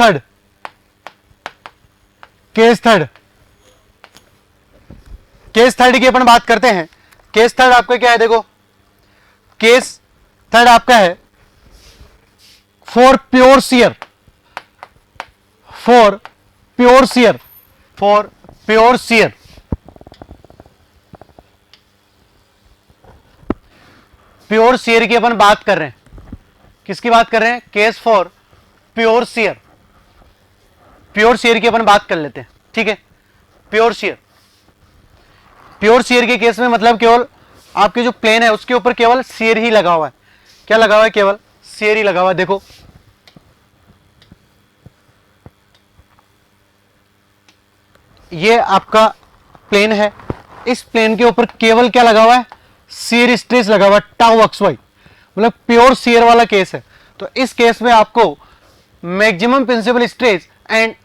Third, case third, case third की अपन बात करते हैं। केस थर्ड आपका क्या है, देखो केस थर्ड आपका है for pure shear, for pure shear, for pure shear, pure shear की अपन बात कर रहे हैं। किसकी बात कर रहे हैं? Case for pure shear, pure shear की अपन बात कर लेते हैं, ठीक है। प्योर शियर, प्योर शियर के केस में मतलब केवल आपके जो प्लेन है उसके ऊपर केवल शियर ही लगा हुआ है। क्या लगा हुआ है? केवल शियर ही लगा हुआ है। देखो ये आपका प्लेन है, इस प्लेन के ऊपर केवल क्या लगा हुआ है? शियर स्ट्रेस लगा हुआ है, टाउ एक्स वाई, मतलब प्योर शियर वाला केस है। तो इस केस में आपको maximum principal stress and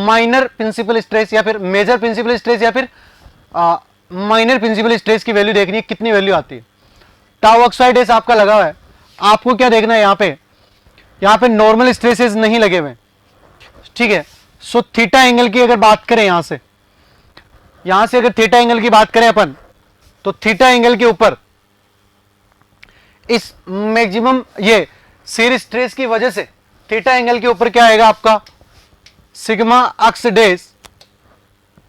minor principal stress या फिर मेजर प्रिंसिपल स्ट्रेस या फिर माइनर प्रिंसिपल स्ट्रेस की वैल्यू देखनी है, कितनी वैल्यू आती है। टाउ एक्स वाई डेस आपका लगा हुआ है, आपको क्या देखना है? यहाँ पे नॉर्मल स्ट्रेसेस नहीं लगे हुए, ठीक है। सो थीटा एंगल की अगर बात करें, यहां से अगर थीटा एंगल की बात करें अपन, तो थीटा एंगल के ऊपर इस मैक्सिमम ये शियर स्ट्रेस की वजह से थीटा एंगल के ऊपर क्या आएगा आपका? Sigma x dash,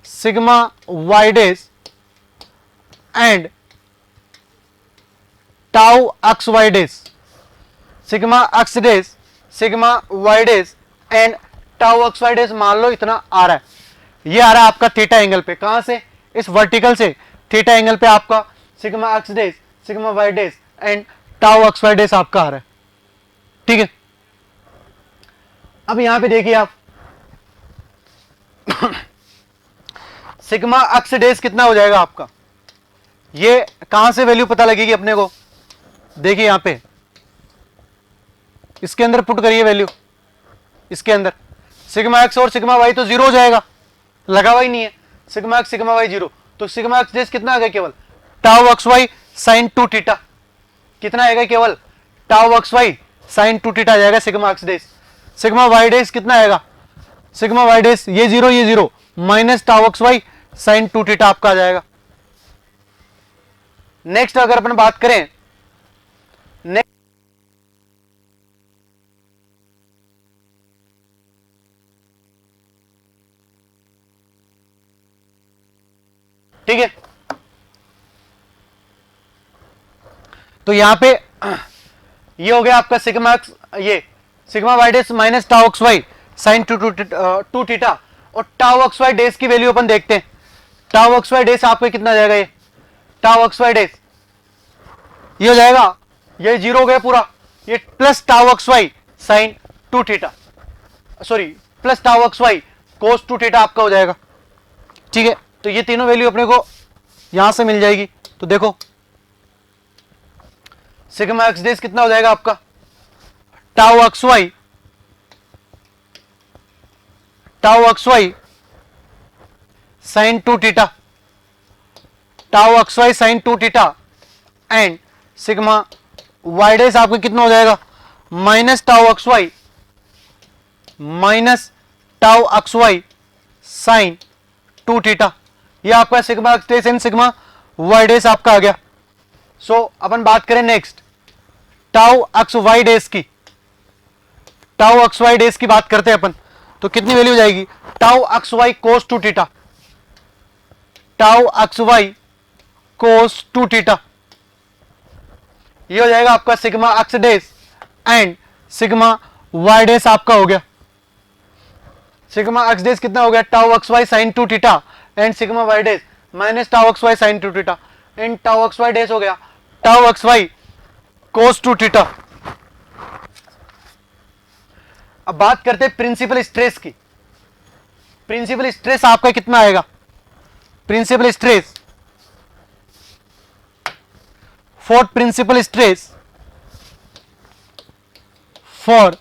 sigma y dash and tau x y dash, sigma x dash, sigma y dash and tau x y dash. मान लो इतना आ रहा है, ये आ रहा है आपका थीटा एंगल पे। कहां से? इस वर्टिकल से थीटा एंगल पे आपका sigma x dash, sigma y dash and tau x y dash आपका आ रहा है, ठीक है। अब यहां पे देखिए आप सिग्मा एक्स डेस कितना हो जाएगा आपका? ये कहां से वैल्यू पता लगेगी अपने को? देखिए यहां पे इसके अंदर पुट करिए वैल्यू, इसके अंदर सिग्मा एक्स और सिग्मा वाई तो जीरो हो जाएगा, लगा हुआ ही नहीं है। Sigma x sigma y zero, तो सिग्मा एक्स डेस कितना आ गया? केवल tau x y sine 2 theta. कितना आएगा? केवल tau x y sine 2 theta आ जाएगा sigma x dash. Sigma y dash कितना आएगा? सिग्मा वाई डेस ये zero minus tau x y sine 2 theta आपका आ जाएगा। नेक्स्ट अगर अपन बात करें, ठीक है। तो यहां पे ये हो गया आपका सिग्मा एक्स, ये sigma y dash minus tau x y sine 2 theta, और टाउ एक्स वाई डेस की वैल्यू अपन देखते हैं। टाउ एक्स वाई डेस आपको कितना जाएगा? ये टाउ एक्स वाई डेस ये हो जाएगा, ये जीरो हो गया पूरा, ये plus tau x y sine 2 theta, sorry plus tau x y cos 2 theta आपका हो जाएगा, ठीक है। तो ये तीनों वैल्यू अपने को यहां से मिल जाएगी। तो देखो सिग्मा एक्स डेस कितना हो जाएगा आपका? Tau x y, tau x y sine 2 theta, tau x y sine 2 theta and sigma y dash आपका कितना हो जाएगा? Minus tau x y minus tau x y sine 2 theta. ये आपका sigma x dash and sigma y dash आपका आ गया। So अपन बात करें next tau x y dash की, टाउ एक्स वाई डेस की बात करते हैं अपन, तो कितनी वैल्यू हो जाएगी? Tau x y cos 2 theta, tau x y cos 2 theta, ये हो जाएगा आपका sigma x dash and sigma y dash आपका हो गया। सिग्मा एक्स डेस कितना हो गया? Tau x y sine 2 theta and sigma y dash minus tau x y sine 2 theta and tau x y dash हो गया tau x y cos 2 theta. अब बात करते हैं प्रिंसिपल स्ट्रेस की। प्रिंसिपल स्ट्रेस आपका कितना आएगा? Principal stress for principal stress for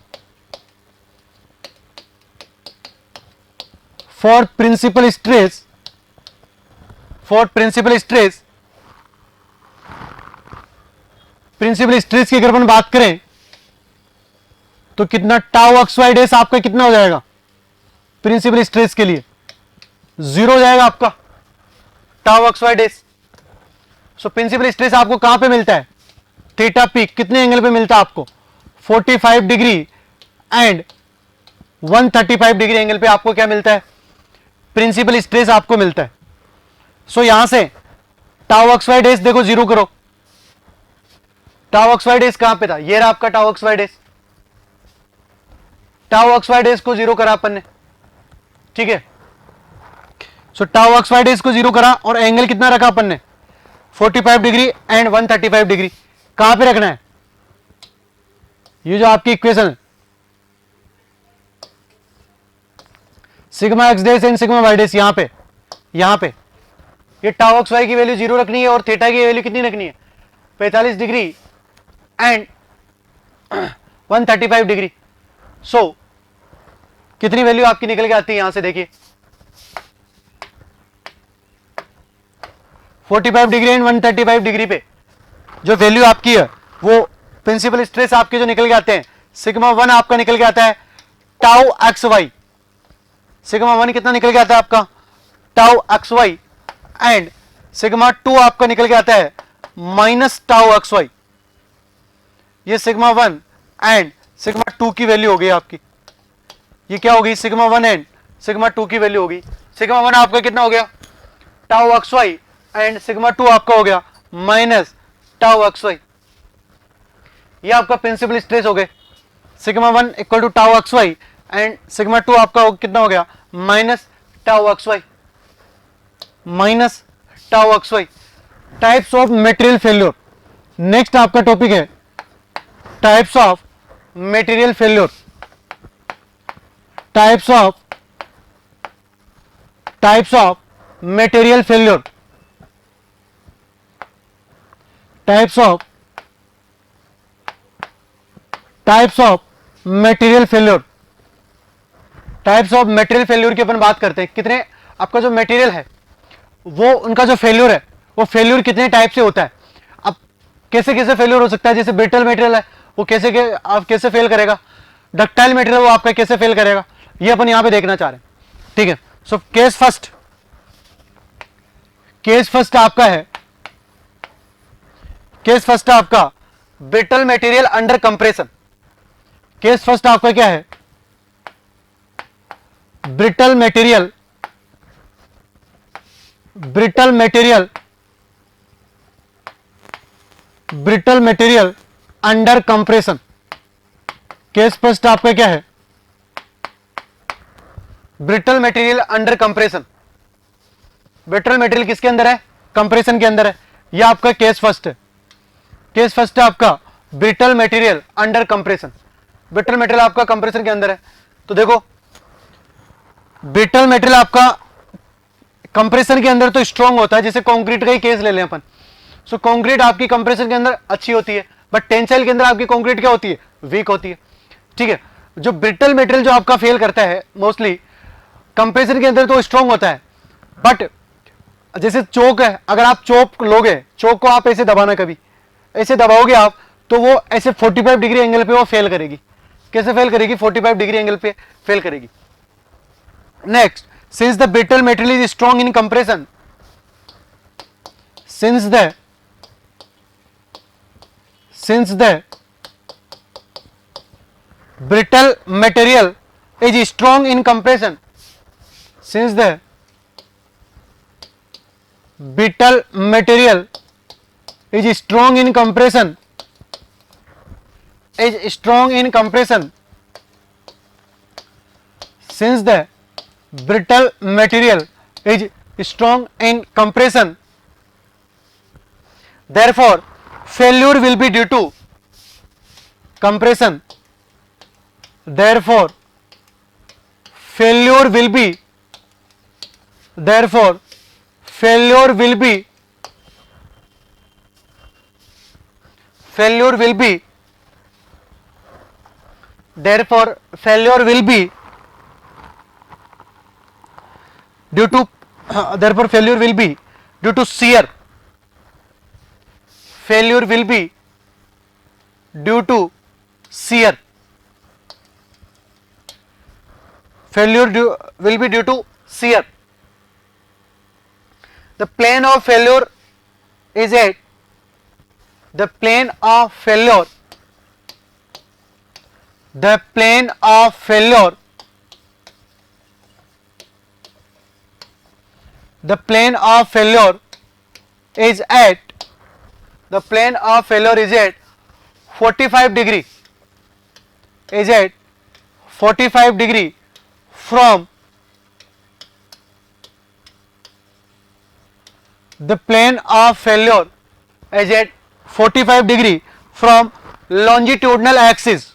principal stress principal stress की अगर अपन बात करें तो कितना टाउ एक्स वाई डेस आपका कितना हो जाएगा? प्रिंसिपल स्ट्रेस के लिए 0 हो जाएगा आपका tau XY days. So principal stress आपको कहां पे मिलता है, थीटा पी कितने एंगल पे मिलता है आपको, 45 डिग्री एंड 135 डिग्री एंगल पे आपको क्या मिलता है, प्रिंसिपल स्ट्रेस आपको मिलता है। सो यहां से टाउ XY डेज देखो 0 करो, टाउ XY डेज कहां पे था, ये रहा आपका tau XY days, tau XY days को 0 करा अपन ने, ठीक है। सो टाउ XY डेज को 0 करा और एंगल कितना रखा अपन ने, 45 डिग्री एंड 135 डिग्री। कहां पे रखना है, ये जो आपकी इक्वेशन है sigma x dash and sigma y dash, यहां पे ये टाउ XY की वैल्यू 0 रखनी है और थीटा की वैल्यू कितनी रखनी है, 45 डिग्री एंड 135 डिग्री। सो कितनी वैल्यू आपकी निकल के आती है यहां से, देखिए 45 डिग्री एंड 135 डिग्री पे जो वैल्यू आपकी है वो प्रिंसिपल स्ट्रेस आपके जो निकल के आते हैं, सिग्मा 1 आपका निकल के आता है टाउ XY, सिग्मा 1 कितना निकल के आता है आपका टाउ XY एंड सिग्मा 2 आपका निकल के आता है माइनस टाउ XY। ये सिग्मा 1 एंड सिग्मा 2 की वैल्यू हो गई आपकी, ये क्या होगी, सिग्मा 1 एंड सिग्मा 2 की वैल्यू होगी। सिग्मा 1 आपका कितना हो गया टाउ XY एंड सिग्मा 2 आपका हो गया माइनस टाउ XY। ये आपका प्रिंसिपल स्ट्रेस हो गए, sigma 1 equal to tau XY and sigma 2 आपका कितना हो गया minus tau XY, minus tau XY। Types of material failure, next आपका टॉपिक है types of material failure, types of material failure, types of material failure. Types of material failure की अपन बात करते हैं, कितने आपका जो मटेरियल है वो उनका जो फेल्योर है वो फेल्योर कितने टाइप से होता है। अब कैसे कैसे फेल्योर हो सकता है, जैसे ब्रिटल मटेरियल है वो आप कैसे फेल करेगा, डक्टाइल मटेरियल वो आपका कैसे फेल करेगा, ये अपन यहां पे देखना चाह रहे हैं, ठीक है। सो केस फर्स्ट आपका है, केस फर्स्ट आपका brittle material under compression. Case first आपका क्या है, brittle material under compression. Case first आपका क्या है, brittle material under compression. Brittle material किसके अंदर है, कंप्रेशन के अंदर है, यह आपका केस फर्स्ट है। केस फर्स्ट है आपका brittle material under compression, brittle material आपका कंप्रेशन के अंदर है। तो देखो ब्रिटल मटेरियल आपका कंप्रेशन के अंदर तो स्ट्रांग होता है, जैसे कंक्रीट का ही केस ले लें अपन। सो कंक्रीट आपकी कंप्रेशन के अंदर अच्छी होती है, बट टेंसाइल के अंदर आपकी कंक्रीट क्या होती है, वीक होती है, ठीक है। जो ब्रिटल मटेरियल जो आपका फेल करता है मोस्टली कंप्रेशन के अंदर तो स्ट्रांग होता है, बट जैसे चोक है, अगर आप चोक लोगे, चोक को आप ऐसे दबाना, कभी ऐसे दबाओगे आप तो वो ऐसे 45 डिग्री एंगल पे वो फेल करेगी। कैसे फेल करेगी, 45 डिग्री एंगल पे फेल करेगी। Next, since the brittle material is strong in compression, since the brittle material is strong in compression, since the brittle material is strong in compression, since the brittle material is strong in compression, therefore failure will be due to compression, therefore failure will be therefore failure will be therefore failure will be due to therefore failure will be due to shear, failure will be due to shear, will be due to shear. The plane of failure is at the plane of failure the plane of failure the plane of failure is at the plane of failure is at 45 degree is at 45 degree from the plane of failure is at 45 degree from longitudinal axis.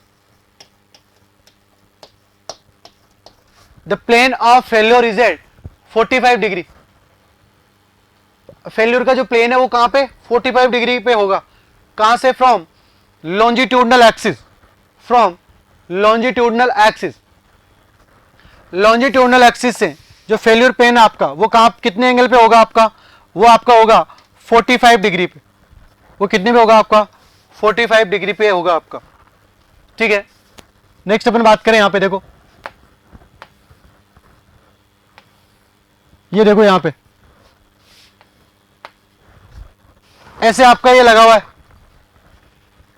The plane of failure is at 45 degree. Failure का जो plane है वो कहां पे 45 degree पे होगा. कहां से? From longitudinal axis. From longitudinal axis. Longitudinal axis से जो फेल्यूर प्लेन है आपका वो कहां कितने एंगल पे होगा आपका? वो आपका होगा 45 डिग्री पे. वो कितने पे होगा आपका? 45 डिग्री पे होगा आपका. ठीक है. नेक्स्ट अपन बात करें, यहां पे देखो, ये देखो यहां पे ऐसे आपका ये लगा हुआ है.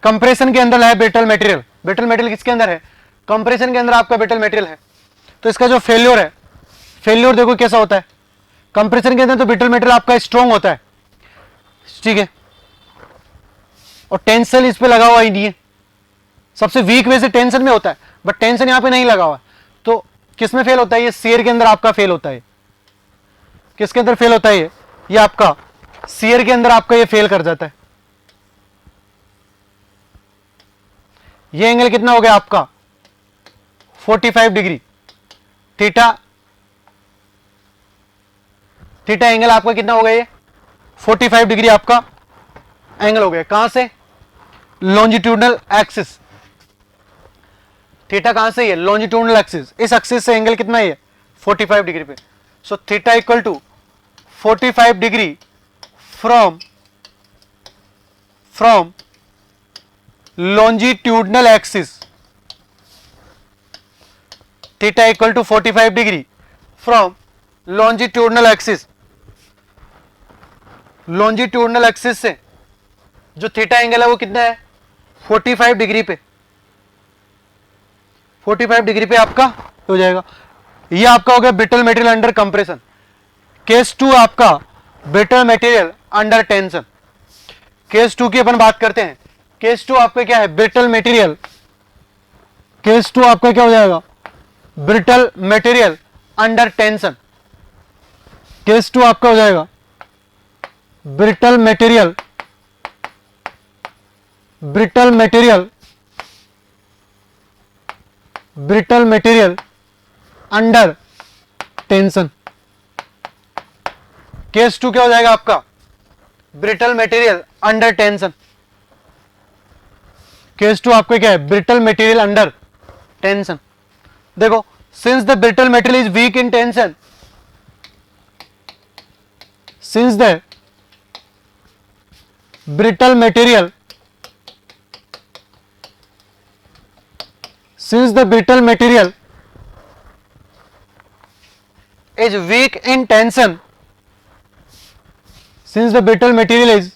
कंप्रेशन के अंदर है ब्रिटल मटेरियल. ब्रिटल मटेरियल किसके अंदर है? कंप्रेशन के अंदर आपका ब्रिटल मटेरियल है. तो इसका जो फेल्योर है, फेल्योर देखो कैसा होता है. कंप्रेशन के अंदर तो ब्रिटल मटेरियल आपका स्ट्रॉन्ग होता है. ठीक है. और टेंशन इस पे लगा हुआ ही नहीं है. सबसे वीक वैसे टेंशन में होता है, बट टेंशन यहां पे नहीं लगा हुआ. तो किस में फेल होता है? ये शियर के अंदर आपका फेल होता है. किसके अंदर फेल होता है? ये आपका शियर के अंदर आपका ये फेल कर जाता है. ये एंगल कितना हो गया आपका? 45 डिग्री. थीटा थीटा एंगल आपका कितना हो गया? ये 45 डिग्री आपका एंगल हो गया. कहां से? Longitudinal axis. थीटा कहां से? ये लॉन्जिट्यूडनल एक्सिस. इस एक्सिस से एंगल कितना है? 45 डिग्री पे. So theta equal to 45 degree from longitudinal axis. Theta equal to 45 degree from longitudinal axis. longitudinal axis से जो थीटा एंगल है वो कितना है? 45 डिग्री पे. 45 डिग्री पे आपका हो जाएगा. ये आपका हो गया brittle material under compression. Case 2 आपका brittle material under tension. Case 2 की अपन बात करते हैं. केस 2 आपका क्या है? Brittle material. केस 2 आपका क्या हो जाएगा? Brittle material under tension. Case 2 आपका हो जाएगा brittle material brittle material brittle material under tension. Case 2 क्या हो जाएगा आपका? Brittle material under tension. Case 2 आपको क्या है? Brittle material under tension. देखो, since the brittle material is weak in tension, since the brittle material since the brittle material is weak in tension, since the brittle material is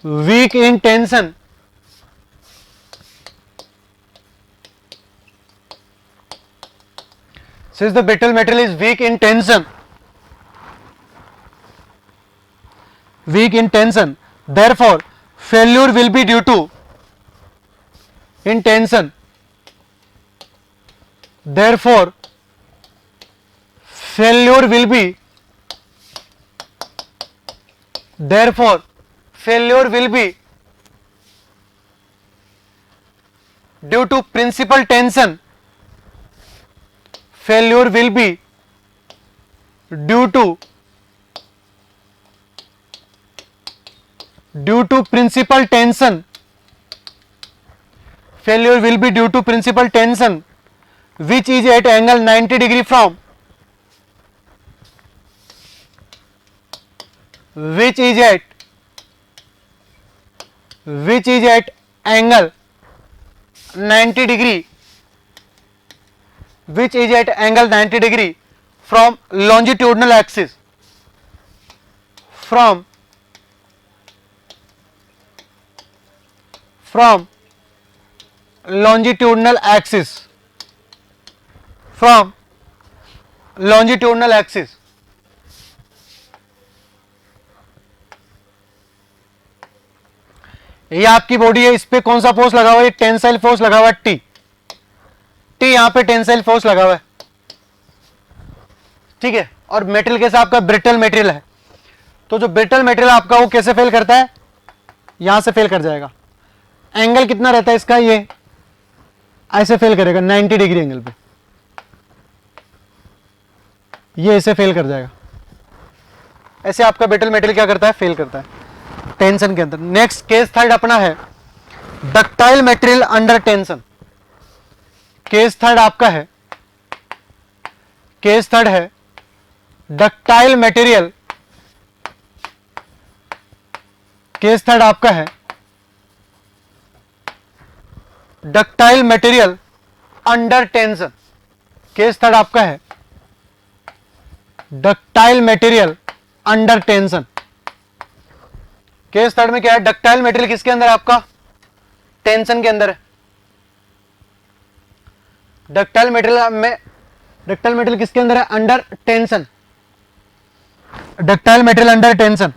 weak in tension, since the brittle material is weak in tension, therefore failure will be due to in tension. Therefore failure will be due to principal tension. Failure will be due to principal tension. Failure will be due to principal tension which is at angle 90 degree from angle 90 degree which is at angle 90 degree from longitudinal axis, from longitudinal axis, from longitudinal axis. ये आपकी body है, इस पे कौन सा force लगा हुआ है? टेंसाइल फोर्स लगा हुआ है, टी। यहां पे टेंसाइल फोर्स लगा हुआ है, ठीक है। और मेटेरियल कैसा आपका? ब्रिटल मेटेरियल है। तो जो ब्रिटल मेटेरियल आपका वो कैसे फेल करता है? यहां से फेल कर जाएगा। एंगल कितना रहता है इसका? ये ऐसे फेल करेगा 90 डिग्री एंगल पे, ये ऐसे फेल कर जाएगा। ऐसे आपका ब्रिटल मेटेरियल क्या करता है? फेल करता है टेंशन के अंदर। नेक्स्ट केस थर्ड अपना है ductile material under tension. Case third आपका है, केस थर्ड है डक्टाइल मटेरियल। केस थर्ड आपका है ductile material under tension. Case third आपका है ductile material under tension. Case third में क्या है? डक्टाइल मटेरियल किसके अंदर है आपका? टेंशन के अंदर है। डक्टाइल मटेरियल किसके अंदर है? Under tension. Ductile material under tension.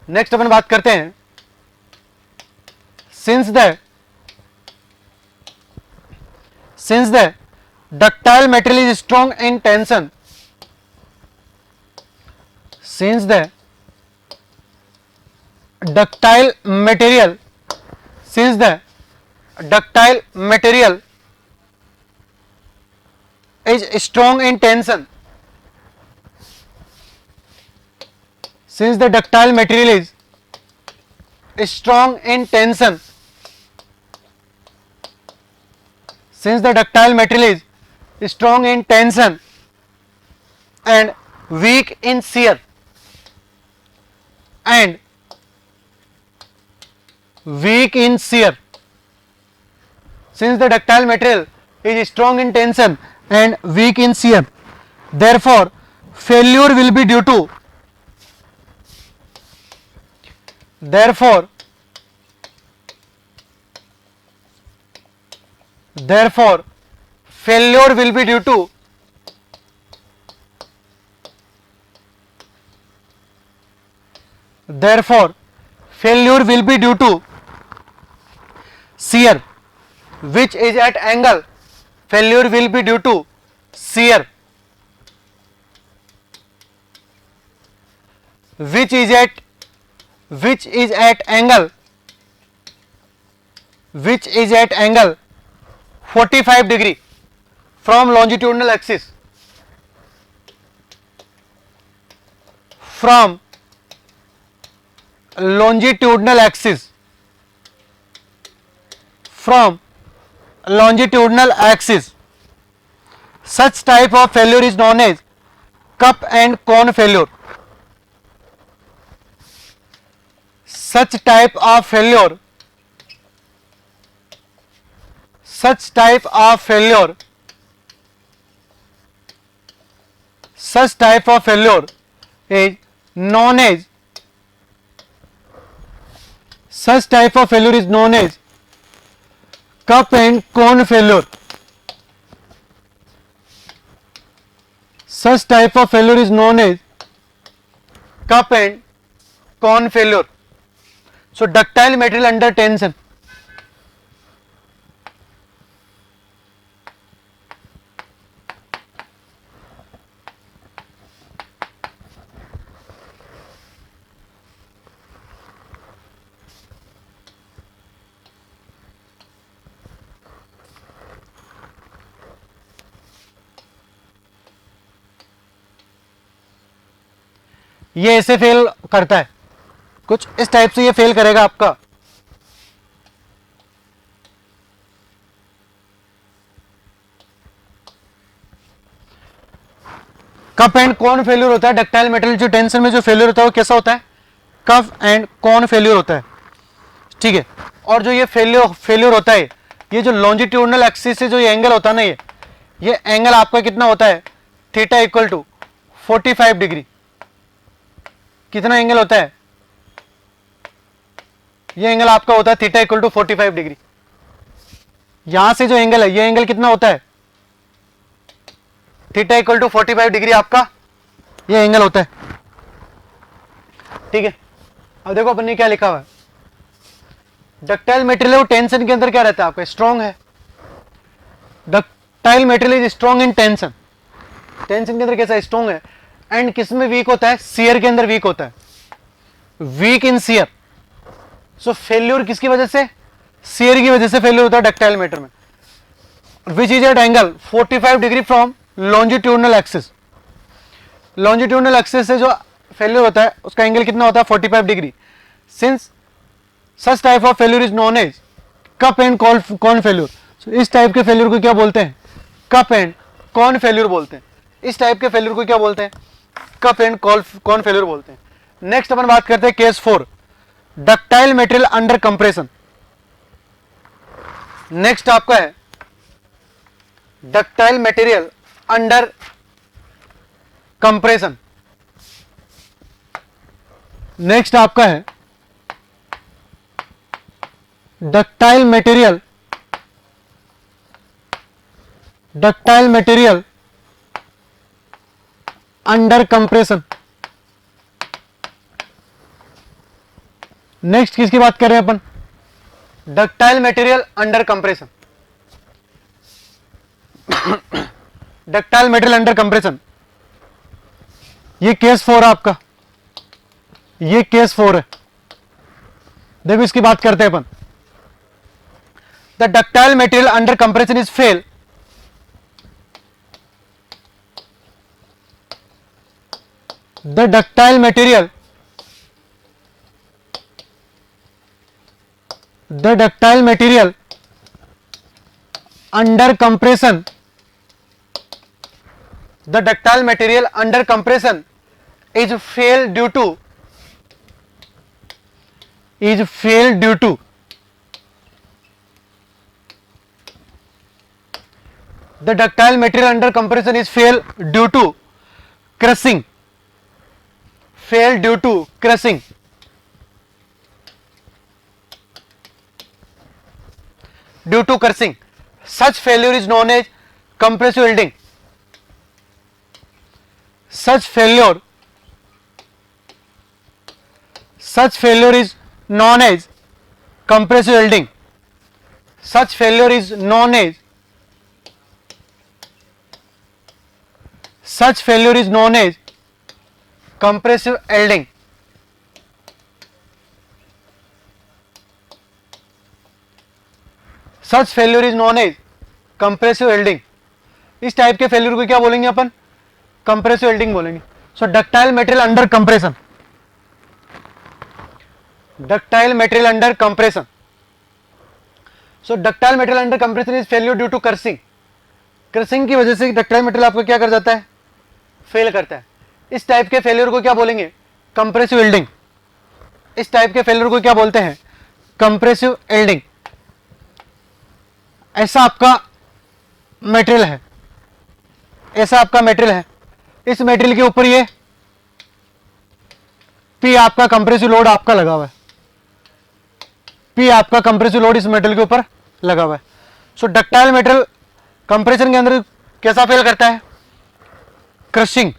Next अपन बात करते हैं, since the ductile material is strong in tension, since the ductile material is strong in tension, since the ductile material is strong in tension, since the ductile material is strong in tension and weak in shear, and weak in shear, since the ductile material is strong in tension and weak in shear, therefore failure will be due to, therefore failure will be due to shear which is at angle, failure will be due to shear which is at angle 45 degree from longitudinal axis, from longitudinal axis, from longitudinal axis. Such type of failure is known as cup and cone failure. Such type of failure is known as, such type of failure is known as cup and cone failure. Such type of failure is known as cup and cone failure. So ductile material under tension. ये ऐसे fail करता है, कुछ इस type से ये fail करेगा आपका। कप एंड कॉर्न फेल्यूर होता है। डक्टाइल मेटेरियल जो टेंशन में जो फेल्यूर होता है वो कैसा होता है? कप एंड कॉर्न फेल्यूर होता है, ठीक है। और जो ये फेल्यूर होता है, ये जो लॉन्जिट्यूडनल एक्सिस से जो ये एंगल होता है ना, ये एंगल आपका कितना होता है, थीटा इक्वल टू 45 डिग्री। कितना एंगल होता है, ये एंगल आपका होता है थीटा इक्वल टू 45 डिग्री। यहां से जो एंगल है, ये एंगल कितना होता है, थीटा इक्वल टू 45 डिग्री आपका ये एंगल होता है। ठीक है, अब देखो अपन ने क्या लिखा हुआ है, डक्टाइल मटेरियल और टेंशन के अंदर क्या रहता है आपका, स्ट्रॉन्ग है। Ductile material is strong in tension, tension के अंदर कैसा स्ट्रॉन्ग है। एंड किस में वीक होता है, शियर के अंदर वीक होता है, वीक इन शियर। सो फेल्यूर किसकी वजह से, शियर की वजह से फेल्यूर होता है डक्टाइल मटेरियल में। Which is at angle 45 degree from longitudinal axis, longitudinal axis से जो फेल्यूर होता है उसका एंगल कितना होता है, 45 degree. Since such type of failure is known as cup and cone failure. इस टाइप के फेल्यूर को क्या बोलते हैं, कप एंड कॉर्न फेल्यूर बोलते हैं। इस टाइप के फेल्यूर को क्या बोलते हैं, कप एंड कॉर्न फेल्यूर बोलते हैं। नेक्स्ट अपन बात करते हैं case 4, ductile material under compression. Next आपका है ductile material under compression. Next आपका है ductile material under compression. Next किसकी बात कर रहे हैं अपन, ductile material under compression. Ductile material under compression, ये केस 4 है आपका, ये केस 4 है। देखो इसकी बात करते हैं अपन, the ductile material under compression is fail the ductile material under compression, the ductile material under compression is fail due to the ductile material under compression is fail due to crushing, fail due to crushing, due to crushing. Such failure is known as compressive yielding. Such failure is known as compressive yielding. Such failure is known as compressive yielding. Such failure is known as compressive yielding. इस type के failure को क्या बोलेंगे अपन, compressive yielding बोलेंगे। So ductile material under compression, ductile material under compression. So ductile material under compression is failure due to crushing. Crushing की वजह से डक्टाइल मटेरियल आपको क्या कर जाता है, फेल करता है। इस टाइप के फेल्यूर को क्या बोलेंगे, कंप्रेसिव यील्डिंग। इस टाइप के फेल्यूर को क्या बोलते हैं, कंप्रेसिव यील्डिंग। ऐसा आपका मटेरियल है, ऐसा आपका मटेरियल है, इस मटेरियल के ऊपर ये पी आपका कंप्रेसिव लोड आपका लगा हुआ है, पी आपका कंप्रेसिव लोड इस मटेरियल के ऊपर लगा हुआ है। सो डक्टाइल मटेरियल कंप्रेशन के अंदर कैसा फेल करता है, क्रशिंग।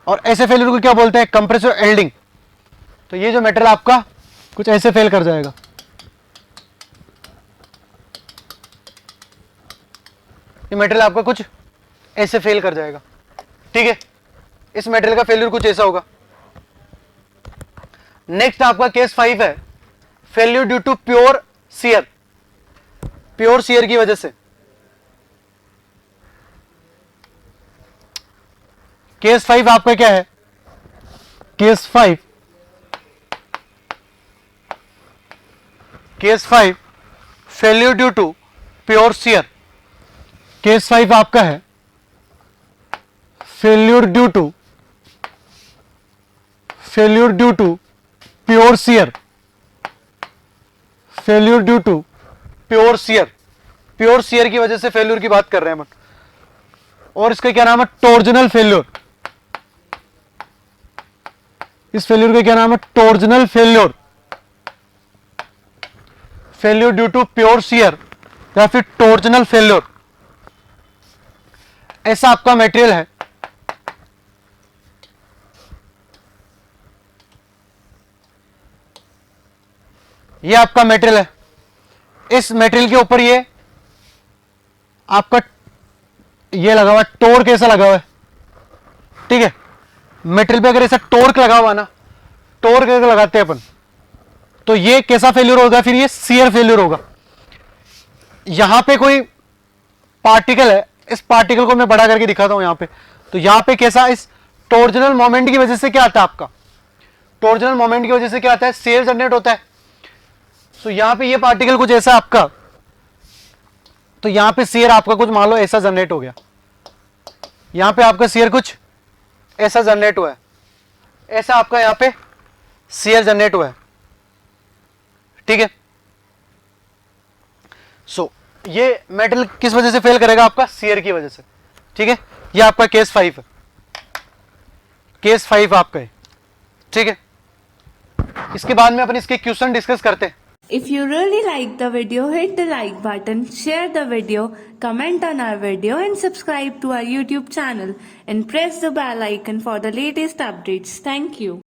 और ऐसे फेलियर को क्या बोलते हैं, कंप्रेसिव यील्डिंग। तो ये जो मटेरियल आपका कुछ ऐसे फेल कर जाएगा, ये मटेरियल आपका कुछ ऐसे फेल कर जाएगा। ठीक है, इस मटेरियल का फेलियर कुछ ऐसा होगा। नेक्स्ट आपका केस 5 है, failure due to pure shear, pure shear की वजह से। केस 5 आपका क्या है, case 5 failure due to pure shear. Case 5 आपका है failure due to pure shear, failure due to pure shear. Pure shear की वजह से फेल्यूर की बात कर रहे हैं हम। और इसका क्या नाम है, टॉर्जनल फेल्योर। इस फेल्योर का क्या नाम है, torsional failure, failure due to pure shear या फिर टॉर्जनल फेल्योर। ऐसा आपका मटेरियल है। ये आपका मटेरियल है। इस मटेरियल के ऊपर ये आपका ये लगा हुआ है, टोर्क ऐसा लगा हुआ है, ठीक है। मटेरियल पे अगर ऐसा टोर्क लगा हुआ ना, टोर्क अगर लगाते हैं अपन, तो ये कैसा फेल्यूर होगा, फिर ये शियर फेल्यूर होगा। यहां पे कोई पार्टिकल है, इस पार्टिकल को मैं बड़ा करके दिखाता हूं यहां पे। तो यहां पे कैसा, इस टॉर्जनल मोमेंट की वजह से क्या आता है आपका, टॉर्जनल मोमेंट की वजह से क्या आता है, शियर जनरेट होता है। तो यहां पे ये पार्टिकल कुछ ऐसा आपका, तो यहां पे शियर आपका कुछ मान लो ऐसा जनरेट हो गया, यहां पे आपका शियर कुछ ऐसा जनरेट हुआ है, ऐसा आपका यहां पे शियर जनरेट हुआ है, ठीक है। सो ये मेटल किस वजह से फेल करेगा, आपका शियर की वजह से, ठीक है। ये आपका केस 5 है, केस 5 आपका है, ठीक है। इसके बाद में अपन इसके क्वेश्चन डिस्कस करते हैं। If you really like the video, hit the like button, share the video, comment on our video and subscribe to our YouTube channel and press the bell icon for the latest updates. Thank you.